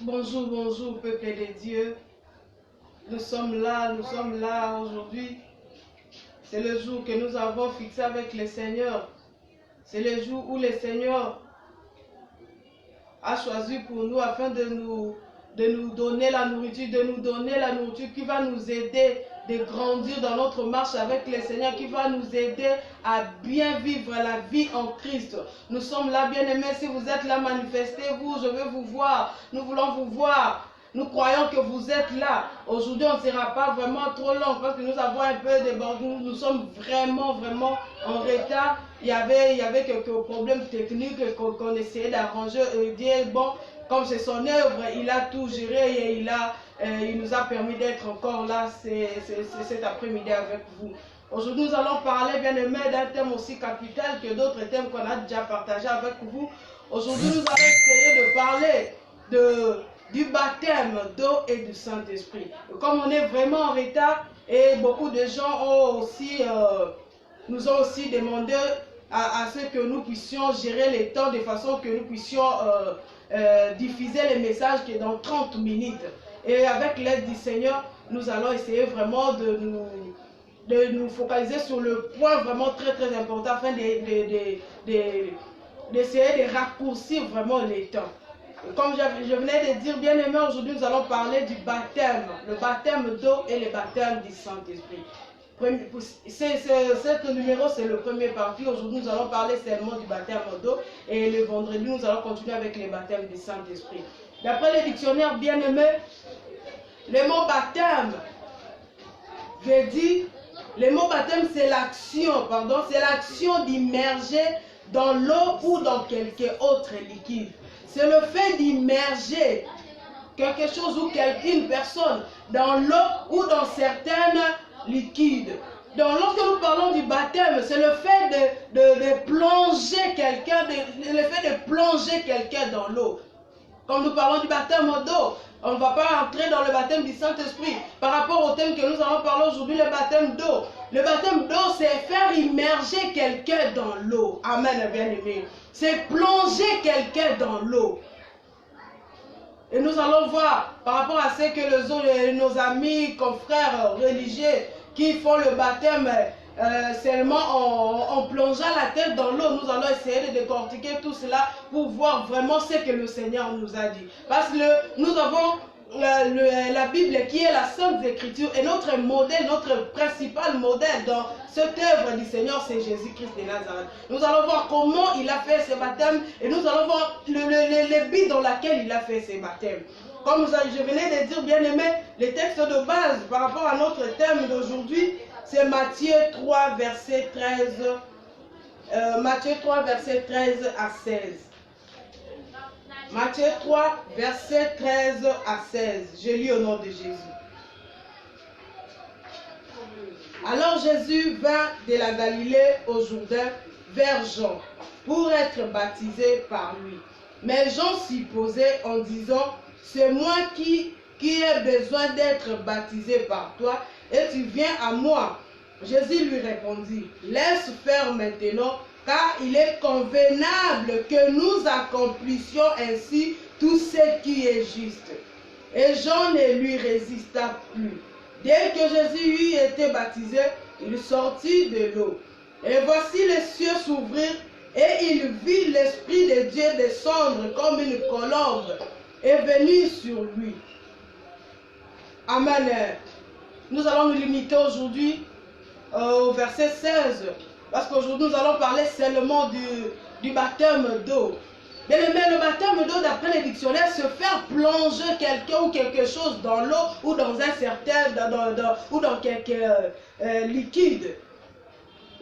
Bonjour, bonjour, peuple de Dieu. Nous sommes là aujourd'hui. C'est le jour que nous avons fixé avec le Seigneur. C'est le jour où le Seigneur a choisi pour nous afin de nous donner la nourriture, qui va nous aider de grandir dans notre marche avec le Seigneur, qui va nous aider à bien vivre la vie en Christ. Nous sommes là, bien-aimés. Si vous êtes là, manifestez-vous. Je veux vous voir. Nous voulons vous voir. Nous croyons que vous êtes là. Aujourd'hui, on ne sera pas vraiment trop long parce que nous avons un peu débordé. Nous sommes vraiment en retard. Il y avait quelques problèmes techniques qu'on essayait d'arranger. Dieu, bon, comme c'est son œuvre, il a tout géré et il nous a permis d'être encore là cet après-midi avec vous. Aujourd'hui, nous allons parler, bien aimé, d'un thème aussi capital que d'autres thèmes qu'on a déjà partagés avec vous. Aujourd'hui, nous allons essayer de parler du baptême d'eau et du Saint-Esprit. Comme on est vraiment en retard et beaucoup de gens nous ont aussi demandé à ce que nous puissions gérer les temps de façon que nous puissions diffuser les messages qui est dans 30 minutes. Et avec l'aide du Seigneur, nous allons essayer vraiment de nous focaliser sur le point vraiment très important afin d'essayer de raccourcir vraiment les temps. Comme je venais de dire, bien aimé, aujourd'hui nous allons parler du baptême, le baptême d'eau et le baptême du Saint-Esprit. Ce numéro, c'est le premier parti. Aujourd'hui, nous allons parler seulement du baptême d'eau et le vendredi, nous allons continuer avec le baptême du Saint-Esprit. D'après le dictionnaire, bien aimé, le mot baptême veut dire, le mot baptême, c'est l'action d'immerger dans l'eau ou dans quelque autre liquide. C'est le fait d'immerger quelque chose ou une personne dans l'eau ou dans certains liquides. Donc lorsque nous parlons du baptême, c'est le fait de plonger quelqu'un dans l'eau. Quand nous parlons du baptême d'eau, on ne va pas entrer dans le baptême du Saint-Esprit. Par rapport au thème que nous allons parler aujourd'hui, le baptême d'eau. Le baptème d'eau, c'est faire immerger quelqu'un dans l'eau. Amen, bien-aimé. C'est plonger quelqu'un dans l'eau. Et nous allons voir par rapport à ce que nos amis, confrères religieux qui font le baptême seulement en plongeant la tête dans l'eau, nous allons essayer de décortiquer tout cela pour voir vraiment ce que le Seigneur nous a dit. Parce que nous avons la Bible qui est la Sainte Écriture et notre modèle, notre principal modèle dans cette œuvre du Seigneur, c'est Jésus-Christ de Nazareth. Nous allons voir comment il a fait ce baptême et nous allons voir le but dans lequel il a fait ce baptême. Comme je venais de dire, bien aimé, le texte de base par rapport à notre thème d'aujourd'hui, c'est Matthieu 3, verset 13. Matthieu 3, verset 13 à 16. Matthieu 3, verset 13 à 16. Je lis au nom de Jésus. Alors Jésus vint de la Galilée au Jourdain vers Jean pour être baptisé par lui. Mais Jean s'y posait en disant, c'est moi qui ai besoin d'être baptisé par toi et tu viens à moi. Jésus lui répondit, laisse faire maintenant, car il est convenable que nous accomplissions ainsi tout ce qui est juste. Et Jean ne lui résista plus. Dès que Jésus eut été baptisé, il sortit de l'eau. Et voici les cieux s'ouvrir, et il vit l'Esprit de Dieu descendre comme une colombe et venir sur lui. Amen. Nous allons nous limiter aujourd'hui au verset 16. Parce qu'aujourd'hui, nous allons parler seulement du baptême d'eau. Bien aimé, le baptême d'eau, d'après les dictionnaires, c'est faire plonger quelqu'un ou quelque chose dans l'eau ou dans un certain, ou dans quelque liquide.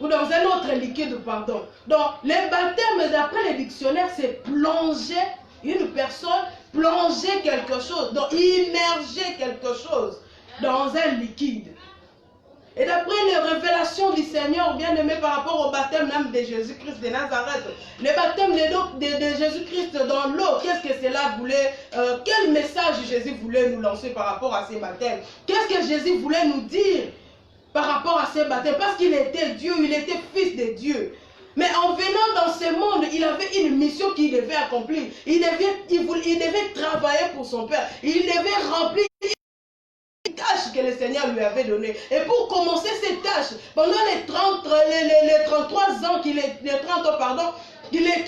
Ou dans un autre liquide, pardon. Donc, le baptême, d'après les dictionnaires, c'est plonger une personne, plonger quelque chose, donc immerger quelque chose dans un liquide. Et d'après les révélations du Seigneur, bien aimé, par rapport au baptême même de Jésus-Christ de Nazareth, le baptême de Jésus-Christ dans l'eau, qu'est-ce que cela voulait, quel message Jésus voulait nous lancer par rapport à ces baptêmes? Qu'est-ce que Jésus voulait nous dire par rapport à ces baptêmes? Parce qu'il était Dieu, il était fils de Dieu. Mais en venant dans ce monde, il avait une mission qu'il devait accomplir. Il devait travailler pour son Père. Il devait remplir une tâche que le Seigneur lui avait donnée. Et pour commencer cette tâche, pendant les 33 ans qu'il était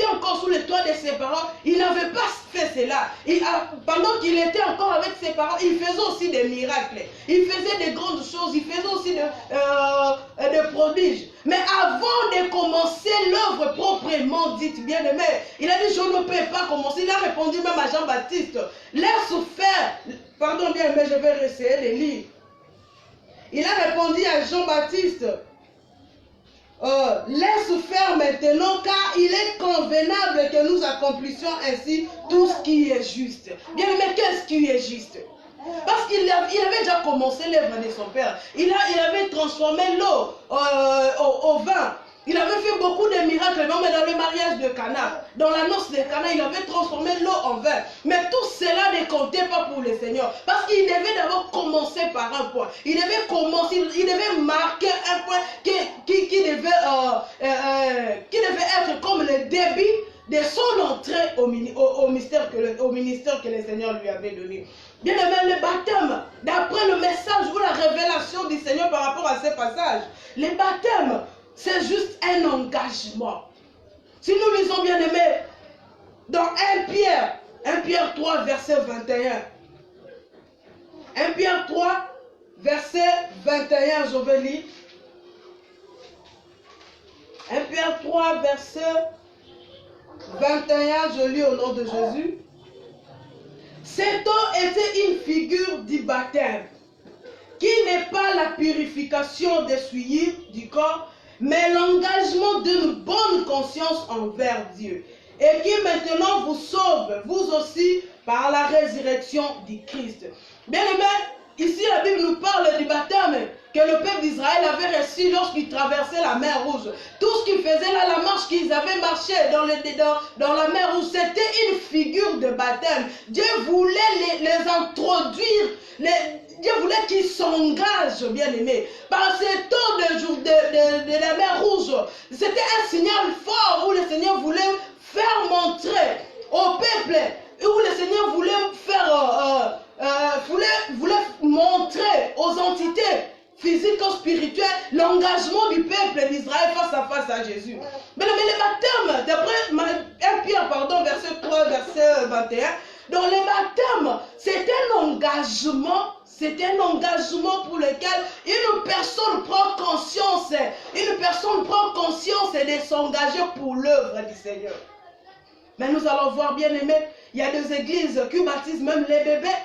encore sous le toit de ses parents, il n'avait pas fait cela. Pendant qu'il était encore avec ses parents, il faisait aussi des miracles. Il faisait des grandes choses. Il faisait aussi des prodiges. Mais avant de commencer l'œuvre proprement dite, bien aimé, il a dit, je ne peux pas commencer. Il a répondu même à Jean-Baptiste, laisse faire. Pardon bien aimé, je vais essayer de lire. Il a répondu à Jean-Baptiste, laisse faire maintenant, car il est convenable que nous accomplissions ainsi tout ce qui est juste. Bien aimé, qu'est-ce qui est juste? Parce qu'il avait déjà commencé l'œuvre de son Père. Il avait transformé l'eau au vin. Il avait fait beaucoup de miracles, même dans le mariage de Cana. Dans la noce de Cana, il avait transformé l'eau en vin. Mais tout cela ne comptait pas pour le Seigneur. Parce qu'il devait d'abord commencer par un point. Il devait marquer un point qui devait être comme le début de son entrée au ministère que le Seigneur lui avait donné. Bien aimé, le baptême, d'après le message ou la révélation du Seigneur par rapport à ces passages, le baptême, c'est juste un engagement. Si nous lisons, bien aimé, dans 1 Pierre 3, verset 21. 1 Pierre 3, verset 21, je vais lire. 1 Pierre 3, verset 21, je lis au nom de Jésus. Cette eau était une figure du baptême, qui n'est pas la purification des souillures du corps, mais l'engagement d'une bonne conscience envers Dieu, et qui maintenant vous sauve, vous aussi, par la résurrection du Christ. Bien aimé, ici la Bible nous parle du baptême que le peuple d'Israël avait reçu lorsqu'il traversait la mer Rouge. Tout ce qu'ils faisaient là, la marche qu'ils avaient marché dans la mer Rouge, c'était une figure de baptême. Dieu voulait les introduire, Dieu voulait qu'ils s'engagent, bien aimés. Par ce temps de la mer Rouge, c'était un signal fort où le Seigneur voulait faire montrer au peuple, où le Seigneur voulait faire, voulait montrer aux entités physiques ou spirituelles l'engagement du peuple d'Israël face à Jésus. Mais le baptême, d'après 1 Pierre, verset 3, verset 21, dans le baptême, c'est un engagement. C'est un engagement pour lequel une personne prend conscience. Une personne prend conscience de s'engager pour l'œuvre du Seigneur. Mais nous allons voir, bien aimés, il y a des églises qui baptisent même les bébés.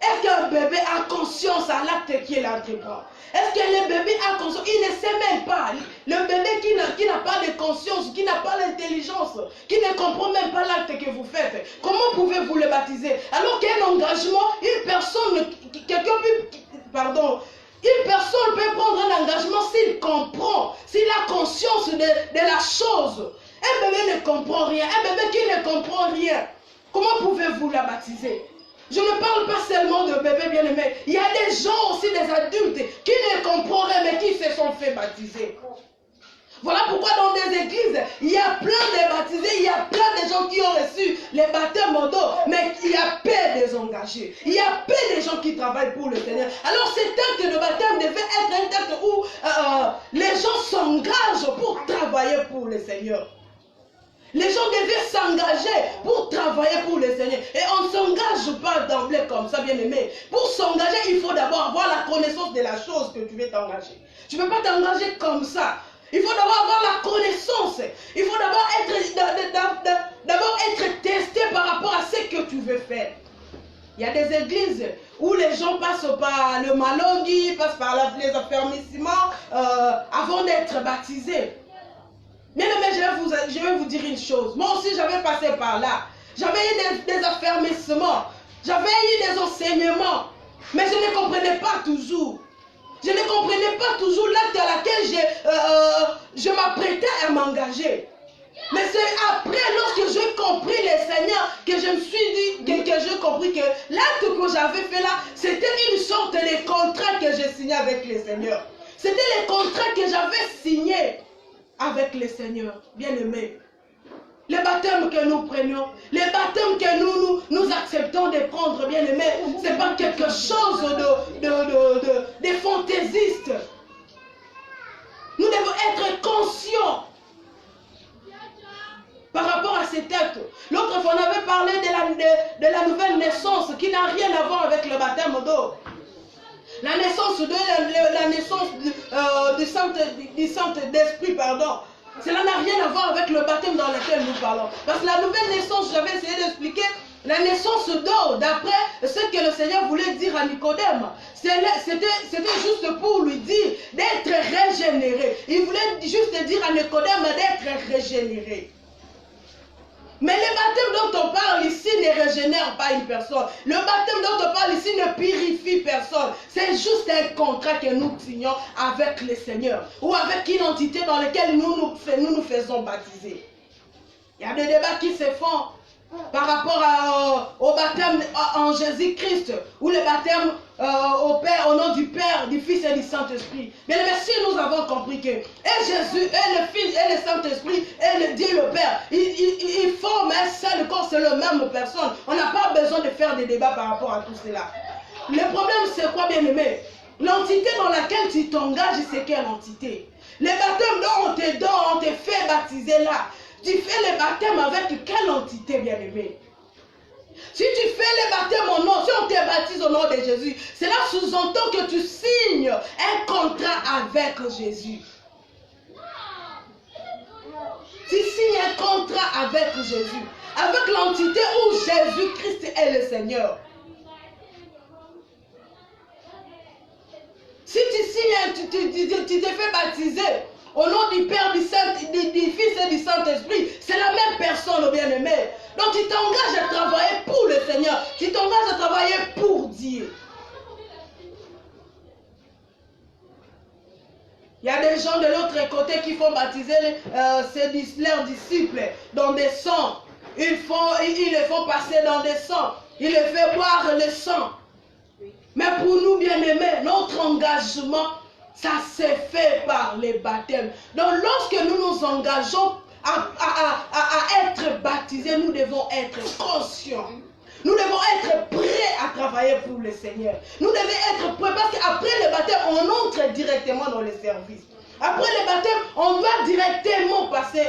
Est-ce qu'un bébé a conscience à l'acte qu'il entreprend? Est-ce que le bébé a conscience? Il ne sait même pas. Le bébé qui n'a pas de conscience, qui n'a pas l'intelligence, qui ne comprend même pas l'acte que vous faites, comment pouvez-vous le baptiser? Alors qu'il y a un engagement, une personne peut prendre un engagement s'il comprend, s'il a conscience de la chose. Un bébé ne comprend rien. Un bébé qui ne comprend rien, comment pouvez-vous la baptiser? Je ne parle pas seulement de bébés bien-aimés. Il y a des gens aussi, des adultes, qui ne comprennent rien, mais qui se sont fait baptiser. Voilà pourquoi dans des églises, il y a plein de baptisés, il y a plein de gens qui ont reçu les baptêmes en dos, mais il y a peu des engagés. Il y a peu de gens qui travaillent pour le Seigneur. Alors cet acte de baptême devait être un acte où les gens s'engagent pour travailler pour le Seigneur. Les gens devaient s'engager pour travailler pour le Seigneur. Et on ne s'engage pas d'emblée comme ça, bien aimé. Pour s'engager, il faut d'abord avoir la connaissance de la chose que tu veux t'engager. Tu ne peux pas t'engager comme ça. Il faut d'abord avoir la connaissance. Il faut d'abord être testé par rapport à ce que tu veux faire. Il y a des églises où les gens passent par le malongui, passent par les affermissements avant d'être baptisés. Bien aimé, je vais vous dire une chose. Moi aussi, j'avais passé par là. J'avais eu des affermissements. J'avais eu des enseignements. Mais je ne comprenais pas toujours. Je ne comprenais pas toujours l'acte à laquelle je m'apprêtais à m'engager. Mais c'est après, lorsque j'ai compris le Seigneur, que je me suis dit, que j'ai compris que l'acte que j'avais fait là, c'était une sorte de contrat que j'ai signé avec le Seigneur. C'était le contrat que j'avais signé. avec le Seigneur, bien-aimés. Les baptêmes que nous prenions, les baptêmes que nous acceptons de prendre, bien-aimés, ce n'est pas quelque chose de fantaisiste. Nous devons être conscients par rapport à cet acte. L'autre fois, on avait parlé de la nouvelle naissance qui n'a rien à voir avec le baptême d'eau. La naissance la naissance du Saint-Esprit, pardon. Cela n'a rien à voir avec le baptême dans lequel nous parlons. Parce que la nouvelle naissance, j'avais essayé d'expliquer, la naissance d'eau, d'après ce que le Seigneur voulait dire à Nicodème, c'était juste pour lui dire d'être régénéré. Il voulait juste dire à Nicodème d'être régénéré. Mais le baptême dont on parle ici ne régénère pas une personne. Le baptême dont on parle ici ne purifie personne. C'est juste un contrat que nous signons avec le Seigneur. Ou avec une entité dans laquelle nous nous faisons baptiser. Il y a des débats qui se font par rapport au baptême en Jésus-Christ. Ou le baptême au Père, au nom du Père, du Fils et du Saint-Esprit. Mais si nous avons compris que Jésus, et le Fils, et le Saint-Esprit, et le Dieu le Père, ils forment un seul corps, c'est la même personne. On n'a pas besoin de faire des débats par rapport à tout cela. Le problème, c'est quoi, bien-aimé? L'entité dans laquelle tu t'engages, c'est quelle entité? Les baptêmes dont on te fait baptiser là, tu fais le baptême avec quelle entité, bien-aimé? Si tu fais le baptême au nom, si on te baptise au nom de Jésus, cela sous-entend que tu signes un contrat avec Jésus. Tu signes un contrat avec Jésus, avec l'entité où Jésus-Christ est le Seigneur. Si tu signes, tu te fais baptiser au nom du Père, du Fils et du Saint-Esprit, c'est la même personne, bien-aimé. Donc tu t'engages à travailler pour le Seigneur. Tu t'engages à travailler pour Dieu. Il y a des gens de l'autre côté qui font baptiser leurs disciples dans des sangs. Ils les font passer dans des sangs. Ils les font boire le sang. Mais pour nous, bien-aimés, notre engagement, ça s'est fait par les baptêmes. Donc lorsque nous nous engageons à être baptisés, nous devons être conscients. Nous devons être prêts à travailler pour le Seigneur. Nous devons être prêts parce qu'après le baptême, on entre directement dans le service. Après le baptême, on doit directement passer,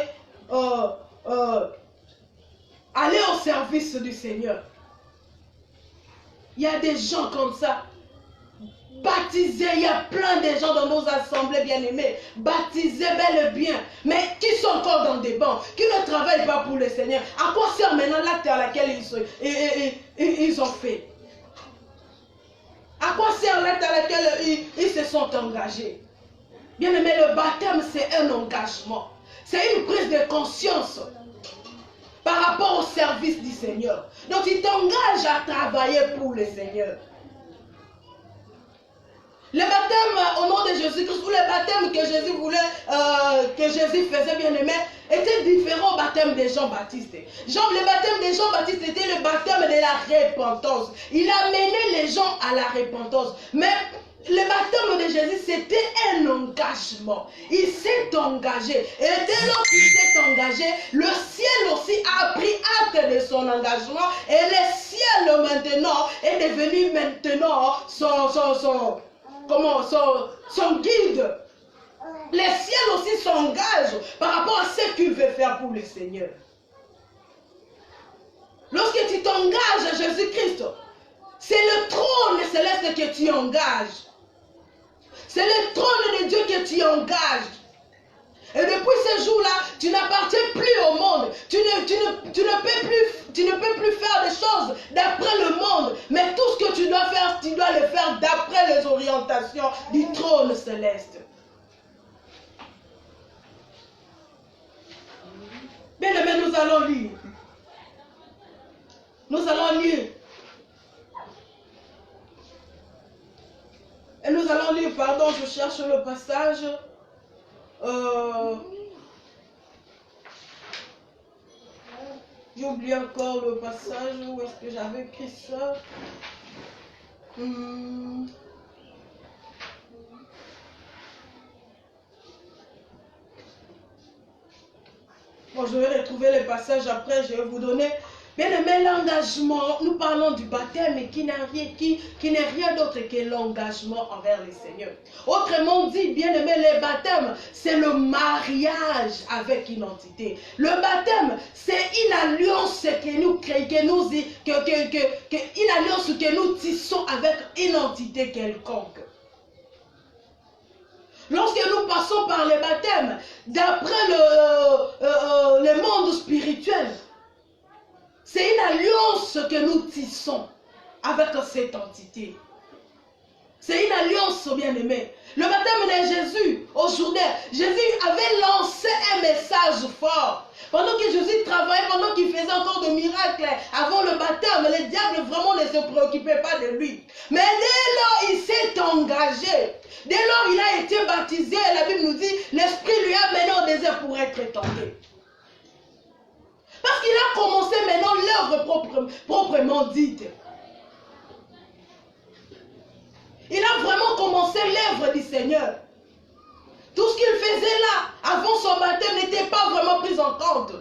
aller au service du Seigneur. Il y a des gens comme ça. Baptisés, il y a plein de gens dans nos assemblées bien-aimées, baptisés bel et bien, mais qui sont encore dans des bancs, qui ne travaillent pas pour le Seigneur. À quoi sert maintenant l'acte à laquelle ils ont fait? À quoi sert l'acte à laquelle ils se sont engagés? Bien-aimé, le baptême, c'est un engagement. C'est une prise de conscience par rapport au service du Seigneur. Donc, tu t'engages à travailler pour le Seigneur. Le baptême au nom de Jésus-Christ, ou le baptême que Jésus voulait, que Jésus faisait, bien aimé, était différent au baptême de Jean-Baptiste. Le baptême de Jean-Baptiste était le baptême de la repentance. Il a mené les gens à la repentance. Mais le baptême de Jésus, c'était un engagement. Il s'est engagé. Et dès lors qu'il s'est engagé, le ciel aussi a pris acte de son engagement. Et le ciel maintenant est devenu maintenant son guide. Les ciels aussi s'engagent par rapport à ce qu'il veut faire pour le Seigneur. Lorsque tu t'engages à Jésus-Christ, c'est le trône céleste que tu engages. C'est le trône de Dieu que tu engages. Et depuis ce jour-là, tu n'appartiens plus au monde. Tu ne peux plus faire des choses d'après le monde. Mais tout ce que tu dois faire, tu dois le faire d'après les orientations du trône céleste. Bien aimé, nous allons lire. Nous allons lire. Et nous allons lire, pardon, je cherche le passage. J'ai oublié encore le passage. Où est-ce que j'avais écrit ça? Bon, je vais retrouver les passages après, je vais vous donner. Bien aimé, l'engagement, nous parlons du baptême qui n'est rien d'autre que l'engagement envers le Seigneur. Autrement dit, bien aimé, le baptême, c'est le mariage avec une entité. Le baptême, c'est une alliance que nous créons, une alliance que nous tissons avec une entité quelconque. Lorsque nous passons par le baptême, d'après le monde spirituel, c'est une alliance que nous tissons avec cette entité. C'est une alliance, bien-aimé. Le baptême de Jésus, aujourd'hui, Jésus avait lancé un message fort. Pendant que Jésus travaillait, pendant qu'il faisait encore des miracles, avant le baptême, le diable vraiment ne se préoccupait pas de lui. Mais dès lors, il s'est engagé. Dès lors, il a été baptisé. La Bible nous dit, l'Esprit lui a mené au désert pour être tenté. Parce qu'il a commencé maintenant l'œuvre proprement dite. Il a vraiment commencé l'œuvre du Seigneur. Tout ce qu'il faisait là, avant son baptême, n'était pas vraiment pris en compte.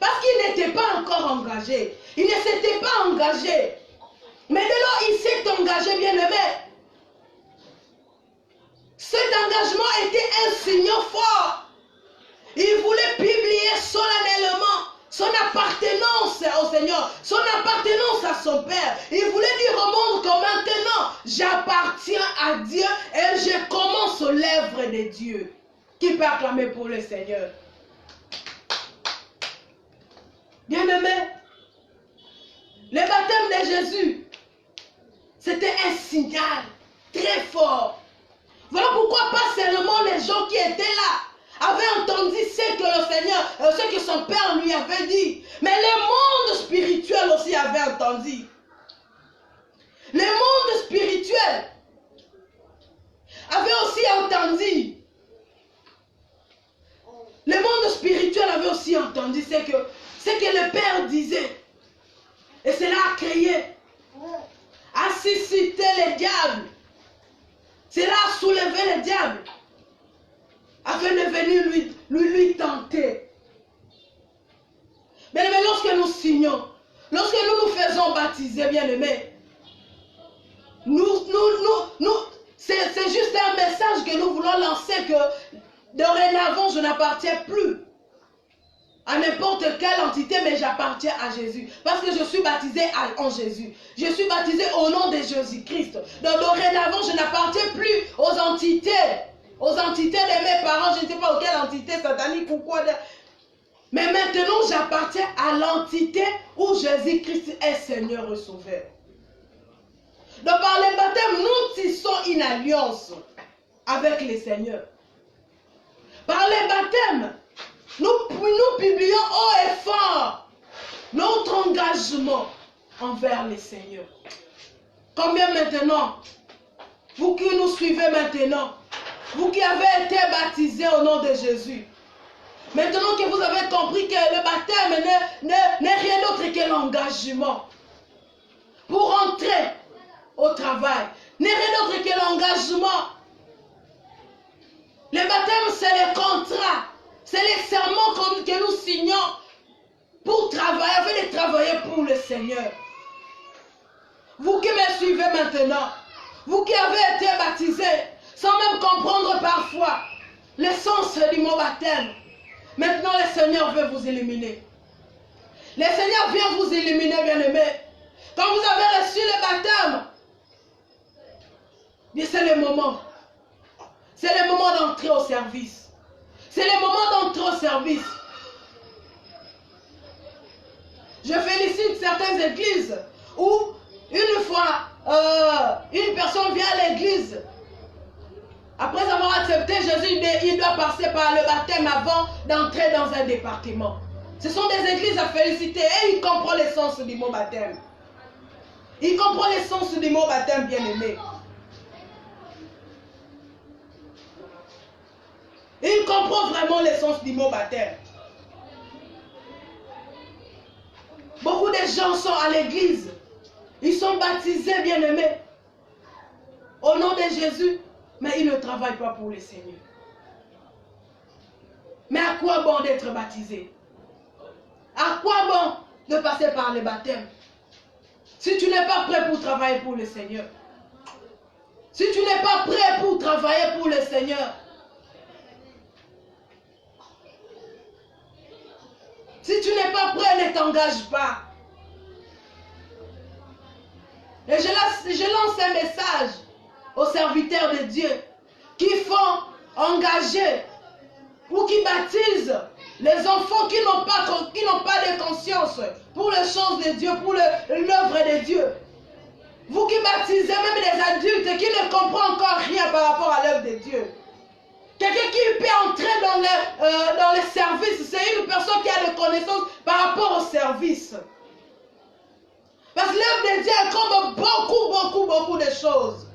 Parce qu'il n'était pas encore engagé. Il ne s'était pas engagé. Mais dès lors, il s'est engagé, bien-aimé. Cet engagement était un signe fort. Il voulait publier solennellement son appartenance au Seigneur, son appartenance à son Père. Il voulait dire au monde que maintenant, j'appartiens à Dieu et je commence l'œuvre de Dieu. Qui peut acclamer pour le Seigneur? Bien-aimé, le baptême de Jésus, c'était un signal très fort. Voilà pourquoi pas seulement les gens qui étaient là avait entendu ce que le Seigneur, ce que son Père lui avait dit. Mais le monde spirituel aussi avait entendu. Le monde spirituel avait aussi entendu. Le monde spirituel avait aussi entendu ce que le Père disait. Et cela a créé, a suscité le diable. Cela a soulevé le diable. Afin de venir lui tenter. Mais lorsque nous signons, lorsque nous nous faisons baptiser, bien-aimés, c'est juste un message que nous voulons lancer que dorénavant, je n'appartiens plus à n'importe quelle entité, mais j'appartiens à Jésus. Parce que je suis baptisé en Jésus. Je suis baptisé au nom de Jésus-Christ. Donc dorénavant, je n'appartiens plus aux entités. Aux entités de mes parents, je ne sais pas auquel entité satanique ou quoi. Mais maintenant, j'appartiens à l'entité où Jésus-Christ est Seigneur et Sauveur. Donc par le baptême, nous tissons une alliance avec le Seigneur. Par le baptême, nous publions haut et fort notre engagement envers le Seigneur. Combien maintenant, vous qui nous suivez maintenant, vous qui avez été baptisés au nom de Jésus, maintenant que vous avez compris que le baptême n'est rien d'autre que l'engagement pour entrer au travail, n'est rien d'autre que l'engagement. Le baptême, c'est le contrat, c'est les serments que nous signons pour travailler, afin de travailler pour le Seigneur. Vous qui me suivez maintenant, vous qui avez été baptisés, sans même comprendre parfois le sens du mot baptême. Maintenant, le Seigneur veut vous illuminer. Le Seigneur vient vous illuminer, bien-aimés. Quand vous avez reçu le baptême, c'est le moment. C'est le moment d'entrer au service. C'est le moment d'entrer au service. Je félicite certaines églises où, une fois, une personne vient à l'église. Après avoir accepté Jésus, il doit passer par le baptême avant d'entrer dans un département. Ce sont des églises à féliciter et il comprend le sens du mot baptême. Il comprend le sens du mot baptême, bien-aimé. Il comprend vraiment le sens du mot baptême. Beaucoup de gens sont à l'église. Ils sont baptisés, bien-aimés, au nom de Jésus. Mais ils ne travaillent pas pour le Seigneur. Mais à quoi bon d'être baptisé? À quoi bon de passer par le baptême? Si tu n'es pas prêt pour travailler pour le Seigneur. Si tu n'es pas prêt pour travailler pour le Seigneur. Si tu n'es pas prêt, ne t'engage pas. Et je lance un message aux serviteurs de Dieu qui font engager ou qui baptisent les enfants qui n'ont pas de conscience pour les choses de Dieu, pour l'œuvre de Dieu. Vous qui baptisez même des adultes qui ne comprennent encore rien par rapport à l'œuvre de Dieu. Quelqu'un qui peut entrer dans le service, c'est une personne qui a des connaissances par rapport au service. Parce que l'œuvre de Dieu incombe beaucoup de choses.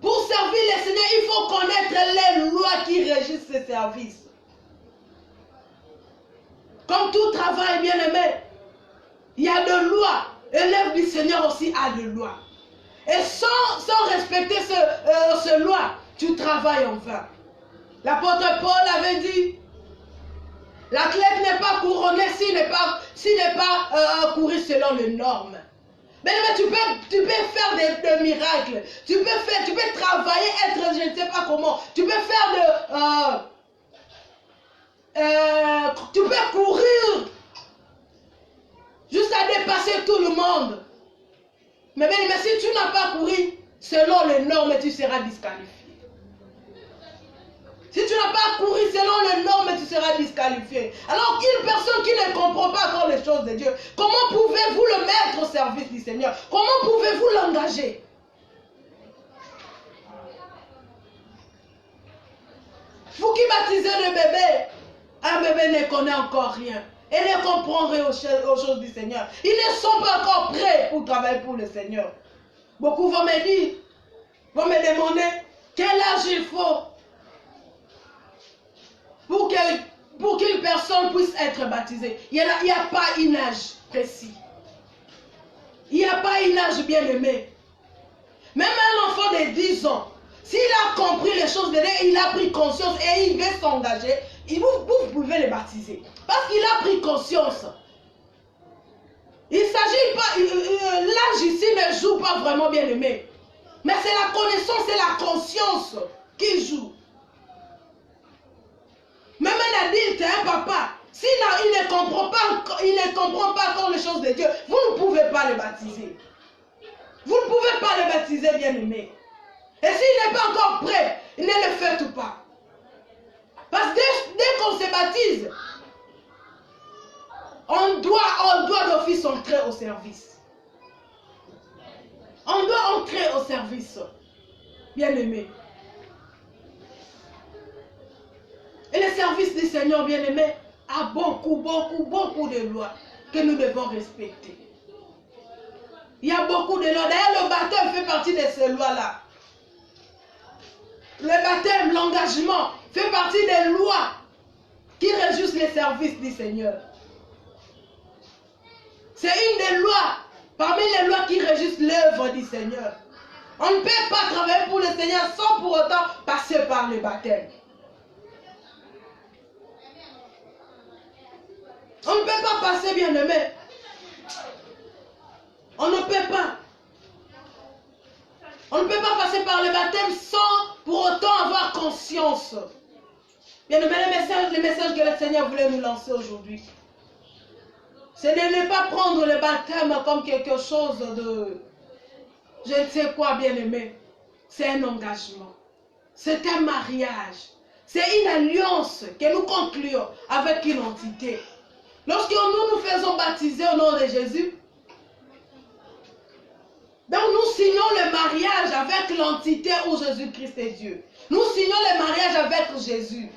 Pour servir le Seigneur, il faut connaître les lois qui régissent ce service. Comme tout travail, bien aimé, il y a des lois. Et l'œuvre du Seigneur aussi a des lois. Et sans respecter ces lois, tu travailles en vain. L'apôtre Paul avait dit, l'athlète n'est pas couronné s'il n'est pas couru selon les normes. Mais tu peux faire des miracles. Tu peux travailler, être je ne sais pas comment. Tu peux faire tu peux courir jusqu'à dépasser tout le monde. Mais si tu n'as pas couru selon les normes, tu seras disqualifié. Si tu n'as pas couru selon les normes, tu seras disqualifié. Alors qu'une personne qui ne comprend pas encore les choses de Dieu, comment pouvez-vous le mettre au service du Seigneur? Comment pouvez-vous l'engager? Vous qui baptisez le bébé, un bébé ne connaît encore rien. Et ne comprend rien aux choses du Seigneur. Ils ne sont pas encore prêts pour travailler pour le Seigneur. Beaucoup vont me dire, vont me demander quel âge il faut pour qu'une personne puisse être baptisée. Il n'y a pas un âge précis. Il n'y a pas un âge bien aimé. Même un enfant de 10 ans, s'il a compris les choses de Dieu, il a pris conscience et il veut s'engager, vous pouvez le baptiser. Parce qu'il a pris conscience. Il ne s'agit pas, l'âge ici ne joue pas vraiment bien aimé. Mais c'est la connaissance et la conscience qui jouent. Même un adulte, un papa, s'il ne comprend pas encore les choses de Dieu, vous ne pouvez pas le baptiser. Vous ne pouvez pas le baptiser, bien aimé. Et s'il n'est pas encore prêt, ne le faites pas. Parce que dès qu'on se baptise, on doit d'office entrer au service. On doit entrer au service, bien aimé. Et le service du Seigneur, bien aimé, a beaucoup de lois que nous devons respecter. Il y a beaucoup de lois. D'ailleurs, le baptême fait partie de ces lois-là. Le baptême, l'engagement, fait partie des lois qui régissent les services du Seigneur. C'est une des lois, parmi les lois qui régissent l'œuvre du Seigneur. On ne peut pas travailler pour le Seigneur sans pour autant passer par le baptême. On ne peut pas passer, bien aimé. On ne peut pas. On ne peut pas passer par le baptême sans pour autant avoir conscience. Bien aimé, le message que le Seigneur voulait nous lancer aujourd'hui, c'est de ne pas prendre le baptême comme quelque chose de je ne sais quoi, bien aimé. C'est un engagement. C'est un mariage. C'est une alliance que nous concluons avec une entité. Lorsque nous faisons baptiser au nom de Jésus, donc nous signons le mariage avec l'entité où Jésus-Christ est Dieu. Nous signons le mariage avec Jésus.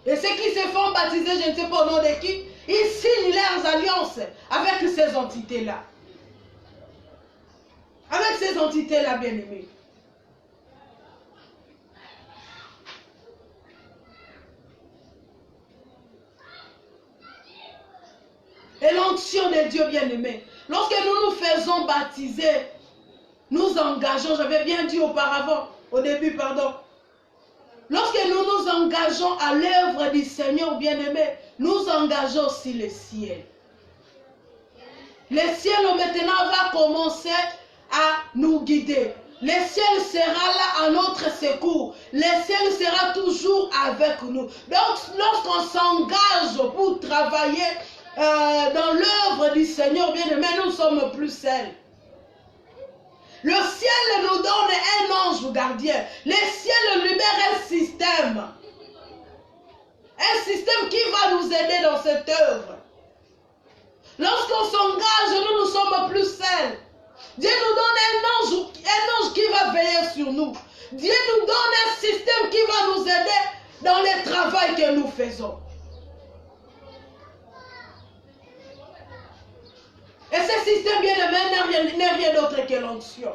Et ceux qui se font baptiser, je ne sais pas au nom de qui, ils signent leurs alliances avec ces entités-là. Avec ces entités-là, bien aimés. Et l'onction de Dieu, bien aimé. Lorsque nous nous faisons baptiser, nous engageons, j'avais bien dit auparavant, au début, pardon. lorsque nous nous engageons à l'œuvre du Seigneur bien-aimé, nous engageons aussi le ciel. Le ciel maintenant va commencer à nous guider. Le ciel sera là à notre secours. Le ciel sera toujours avec nous. Donc, lorsqu'on s'engage pour travailler dans l'œuvre du Seigneur bien-aimé, nous ne sommes plus seuls. Le ciel nous donne un ange gardien. Le ciel libère un système. Un système qui va nous aider dans cette œuvre. Lorsqu'on s'engage, nous ne sommes plus seuls. Dieu nous donne un ange qui va veiller sur nous. Dieu nous donne un système qui va nous aider dans le travail que nous faisons. Et ce système bien-aimé n'est rien d'autre que l'onction.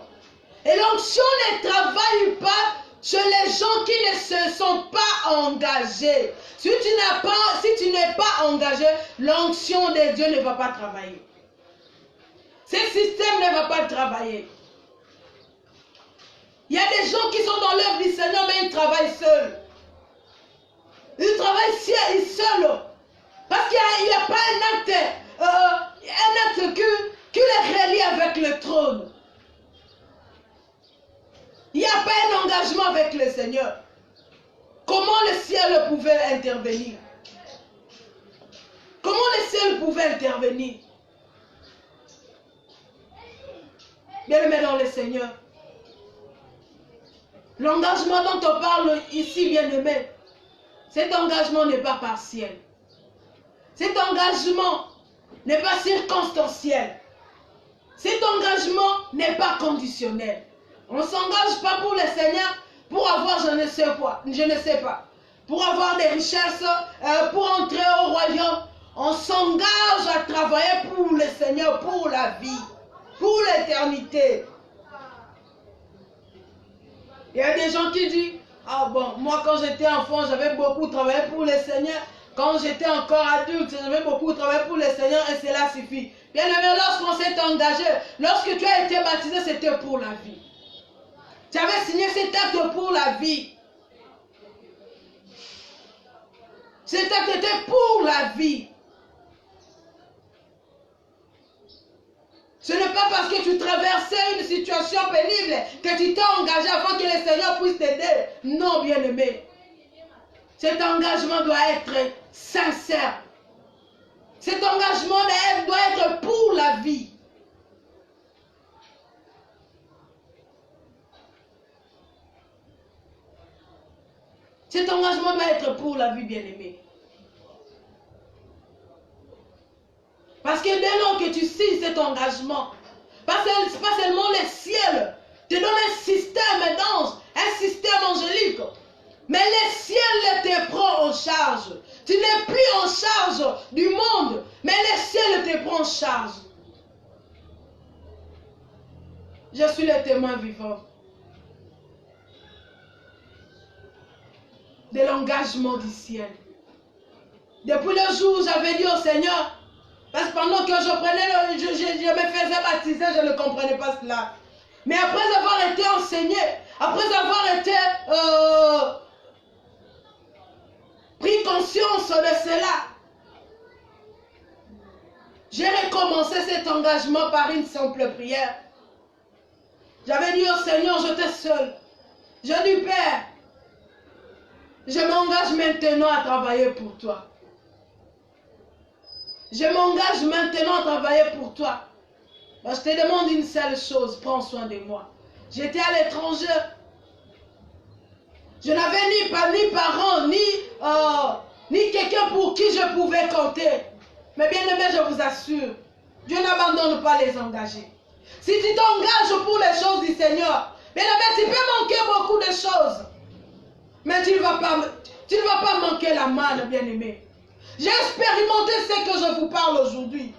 Et l'onction ne travaille pas chez les gens qui ne se sont pas engagés. Si tu n'es pas engagé, l'onction de Dieu ne va pas travailler. Ce système ne va pas travailler. Il y a des gens qui sont dans l'œuvre du Seigneur, mais ils travaillent seuls. Ils travaillent seuls. Parce qu'il n'y a pas un acte qui les relie avec le trône. Il n'y a pas un engagement avec le Seigneur. Comment le ciel pouvait intervenir? Comment le ciel pouvait intervenir? Bien-aimé dans le Seigneur, l'engagement dont on parle ici, bien-aimé, cet engagement n'est pas partiel. Cet engagement n'est pas circonstanciel. Cet engagement n'est pas conditionnel. On ne s'engage pas pour le Seigneur pour avoir je ne sais pas. Pour avoir des richesses, pour entrer au royaume. On s'engage à travailler pour le Seigneur, pour la vie, pour l'éternité. Il y a des gens qui disent, ah bon, moi quand j'étais enfant, j'avais beaucoup travaillé pour le Seigneur. Quand j'étais encore adulte, j'avais beaucoup travaillé pour le Seigneur et cela suffit. Bien aimé, lorsqu'on s'est engagé, lorsque tu as été baptisé, c'était pour la vie. Tu avais signé cet acte pour la vie. Cet acte était pour la vie. Ce n'est pas parce que tu traversais une situation pénible que tu t'es engagé avant que le Seigneur puisse t'aider. Non, bien-aimé. Cet engagement doit être sincère. Cet engagement doit être pour la vie. Cet engagement doit être pour la vie, bien-aimé. Parce que dès lors que tu signes cet engagement, pas seulement le ciel te donne un système d'anges, un système angélique, mais le ciel te prend en charge. Tu n'es plus en charge du monde, mais le ciel te prend en charge. Je suis le témoin vivant de l'engagement du ciel. Depuis le jour où j'avais dit au Seigneur, parce que pendant que je me faisais baptiser, je ne comprenais pas cela. Mais après avoir été enseigné, après avoir été pris conscience de cela, j'ai recommencé cet engagement par une simple prière. J'avais dit au Seigneur, j'étais seul. J'ai dit, Père, je m'engage maintenant à travailler pour toi. Je m'engage maintenant à travailler pour toi. Je te demande une seule chose, prends soin de moi. J'étais à l'étranger. Je n'avais ni parents, ni quelqu'un pour qui je pouvais compter. Mais bien aimé, je vous assure, Dieu n'abandonne pas les engagés. Si tu t'engages pour les choses du Seigneur, bien aimé, tu peux manquer beaucoup de choses. Mais tu ne vas pas manquer la manne, bien aimé. J'ai expérimenté ce que je vous parle aujourd'hui.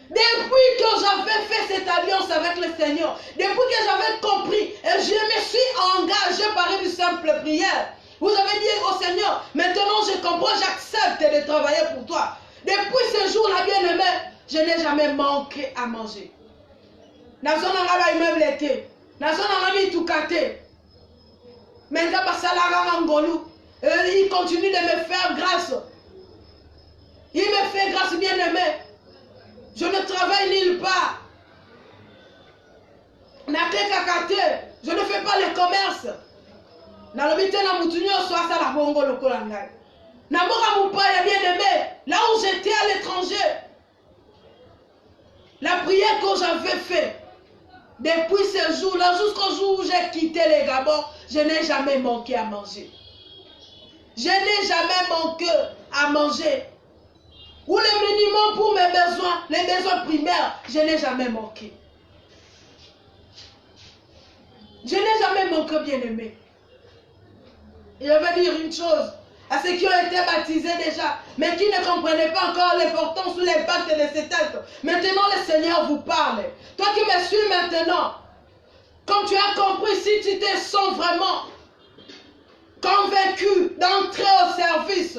Depuis que j'avais fait cette alliance avec le Seigneur, depuis que j'avais compris et je me suis engagé par une simple prière, vous avez dit au Seigneur, maintenant je comprends, j'accepte de travailler pour toi. Depuis ce jour-là, bien aimé, je n'ai jamais manqué à manger. Il continue de me faire grâce. Il me fait grâce, bien-aimé. Je ne travaille nulle part. Je ne fais pas le commerce. Là où j'étais à l'étranger, la prière que j'avais faite depuis ce jour-là jusqu'au jour où j'ai quitté les Gabon, je n'ai jamais manqué à manger. Je n'ai jamais manqué à manger. Ou le minimum pour mes besoins, les besoins primaires, je n'ai jamais manqué. Je n'ai jamais manqué, bien-aimé. Et je vais dire une chose à ceux qui ont été baptisés déjà, mais qui ne comprenaient pas encore l'importance ou l'impact de cet acte. Maintenant, le Seigneur vous parle. Toi qui me suis maintenant, comme tu as compris, si tu te sens vraiment convaincu d'entrer au service,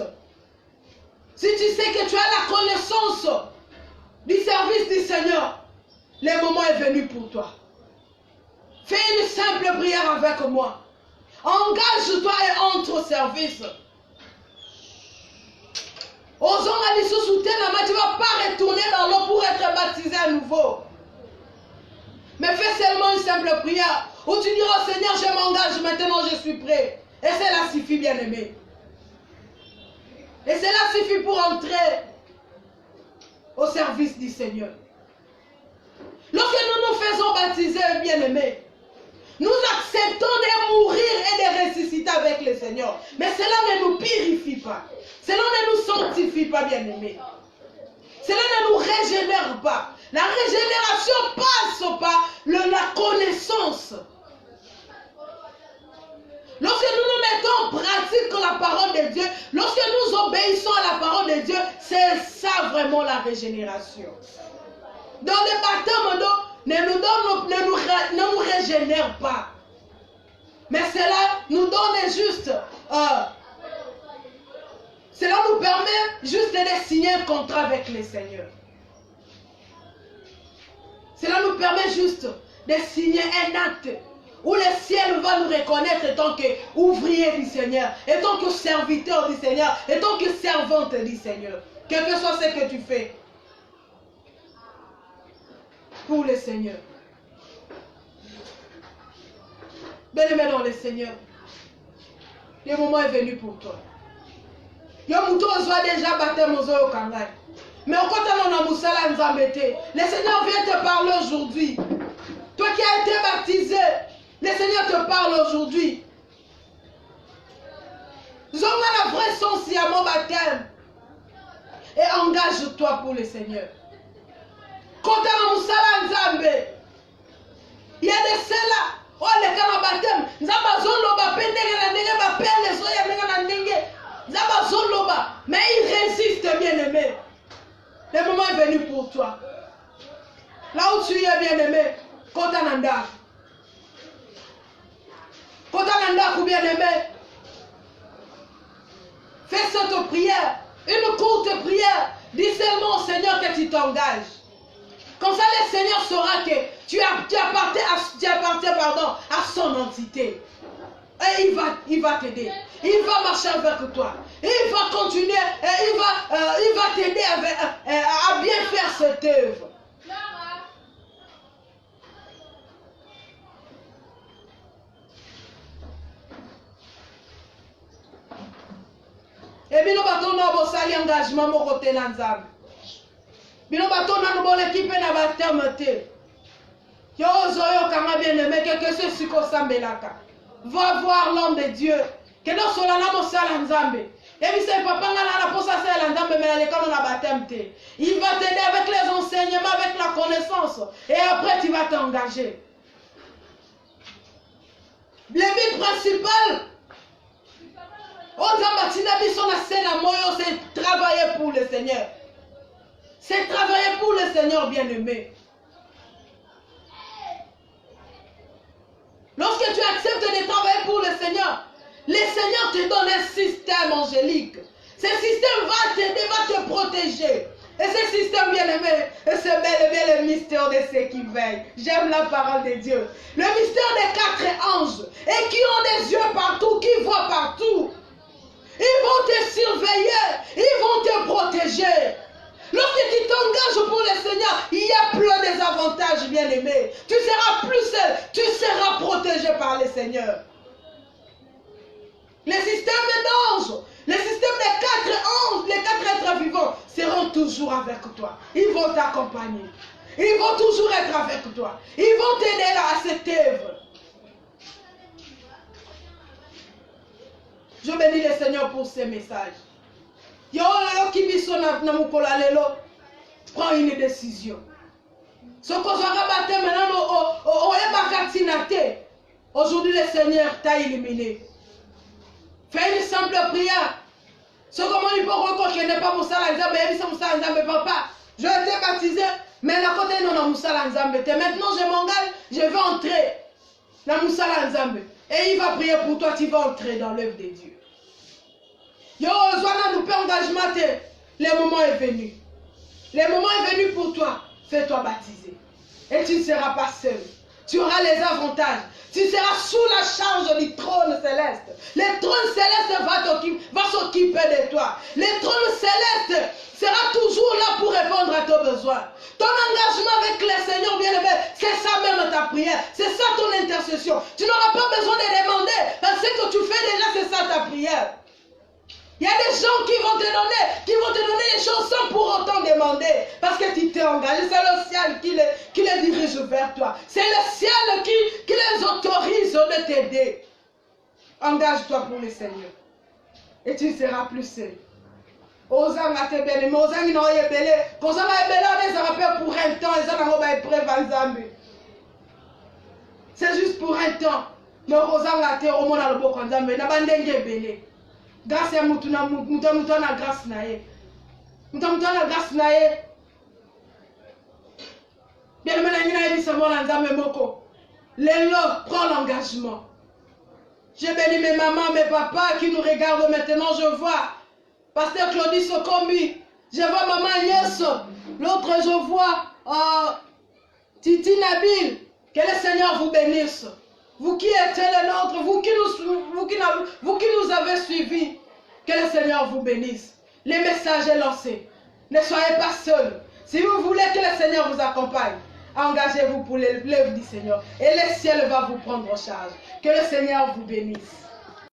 si tu sais que tu as la connaissance du service du Seigneur, le moment est venu pour toi. Fais une simple prière avec moi. Engage-toi et entre au service. Osons aller se soutenir, tu ne vas pas retourner dans l'eau pour être baptisé à nouveau. Mais fais seulement une simple prière où tu diras au Seigneur, je m'engage, maintenant je suis prêt. Et cela suffit, bien-aimé. Et cela suffit pour entrer au service du Seigneur. Lorsque nous nous faisons baptiser, bien-aimés, nous acceptons de mourir et de ressusciter avec le Seigneur. Mais cela ne nous purifie pas. Cela ne nous sanctifie pas, bien-aimés. Cela ne nous régénère pas. La régénération passe par la connaissance. Lorsque nous nous mettons en pratique la parole de Dieu, lorsque nous obéissons à la parole de Dieu, c'est ça vraiment la régénération. Dans le baptême d'eau, ne nous régénère pas. Mais cela nous donne juste, cela nous permet juste de signer un contrat avec le Seigneur. Cela nous permet juste de signer un acte où le ciel va nous reconnaître en tant qu'ouvrier du Seigneur, en tant que serviteur du Seigneur, en tant que servante du Seigneur. Quel que soit ce que tu fais pour le Seigneur. Bien-aimé dans le Seigneur, le moment est venu pour toi. Le Seigneur vient te parler aujourd'hui. Toi qui as été baptisé, le Seigneur te parle aujourd'hui. Zonga la vraie sens à mon baptême. Et engage-toi pour le Seigneur. Quand tu as un Nzambe, il y a de cela. Oh, les cas de baptême. Mais il résiste, bien-aimé. Le moment est venu pour toi. Là où tu es, bien-aimé, Kotananda. Kotananda, ou bien-aimé, fais cette prière, une courte prière. Dis seulement au Seigneur que tu t'engages. Comme ça, le Seigneur saura que tu appartiens à son entité. Et il va t'aider. Il va marcher avec toi. Il va continuer. Et il va t'aider à bien faire cette œuvre. Et bien, nous battons sali engagement mon côté l'ensemble. Bien, nous battons dans l'équipe na baptême te. Yo zoyo kama bien aimé quelque chose sur Kosambelaka. Va voir l'homme de Dieu. Que nous sommes là pour sali nzambe. Et puis c'est papa ngana na posa sali nzambe mais les quand on a baptême te. Il va t'aider avec les enseignements, avec la connaissance. Et après tu vas t'engager. Le but principal. C'est travailler pour le Seigneur. C'est travailler pour le Seigneur, bien-aimé. Lorsque tu acceptes de travailler pour le Seigneur te donne un système angélique. Ce système va t'aider, va te protéger. Et ce système, bien-aimé, c'est bel et bien le mystère de ceux qui veillent. J'aime la parole de Dieu. Le mystère des 4 anges. Et qui ont des yeux partout, qui voient partout. Ils vont te surveiller. Ils vont te protéger. Lorsque tu t'engages pour le Seigneur, il y a plein des avantages, bien-aimés. Tu seras plus seul. Tu seras protégé par le Seigneur. Les systèmes d'anges, les systèmes des 4 anges, les 4 êtres vivants seront toujours avec toi. Ils vont t'accompagner. Ils vont toujours être avec toi. Ils vont t'aider à cette œuvre. Je bénis le Seigneur pour ces messages. Prends une décision. Aujourd'hui, le Seigneur t'a illuminé. Fais une simple prière. Ce comment il peut reconnaître qu'il n'est pas Moussa Lanzambe, papa. Je été baptisé, mais la côté non Moussa Lanzambe. Maintenant je m'engage, je vais entrer dans Moussa Lanzambe. Et il va prier pour toi, tu vas entrer dans l'œuvre de Dieu. Yo, Zwana nous peut engagement. Le moment est venu. Le moment est venu pour toi. Fais-toi baptiser. Et tu ne seras pas seul. Tu auras les avantages. Tu seras sous la charge du trône céleste. Le trône céleste va s'occuper de toi. Le trône céleste sera toujours là pour répondre à tes besoins. Ton engagement avec le Seigneur bien-aimé, c'est ça même ta prière. C'est ça ton intercession. Tu n'auras pas besoin de demander. Parce que tu fais déjà, c'est ça ta prière. Il y a des gens qui vont te donner les choses sans pour autant demander. Parce que tu t'es engagé. C'est le ciel qui les dirige vers toi. C'est le ciel qui les autorise de t'aider. Engage-toi pour le Seigneur. Et tu ne seras plus seul. Osanga te béni, mais osanga n'a pas belé. Quand ça va belé, on les rappelle pour un temps. Et ça n'a pas été c'est juste pour un temps. Mais osanga te au monde à l'obok en Zambé. N'a pas d'engue belé. Grâce à Moutuna grâce nae. Moutuna grâce nae. Bien le menangina dit savoir l'anzame moko. L'élo prend l'engagement. J'ai béni mes mamans, mes papas qui nous regardent maintenant. Je vois Pasteur Claudie Sokombi. Je vois maman Agnès. L'autre je vois Titi Nabil. Que le Seigneur vous bénisse. Vous qui êtes les nôtres, vous qui nous avez suivis, que le Seigneur vous bénisse. Le message est lancé. Ne soyez pas seuls. Si vous voulez que le Seigneur vous accompagne, engagez-vous pour l'œuvre du Seigneur. Et le ciel va vous prendre en charge. Que le Seigneur vous bénisse.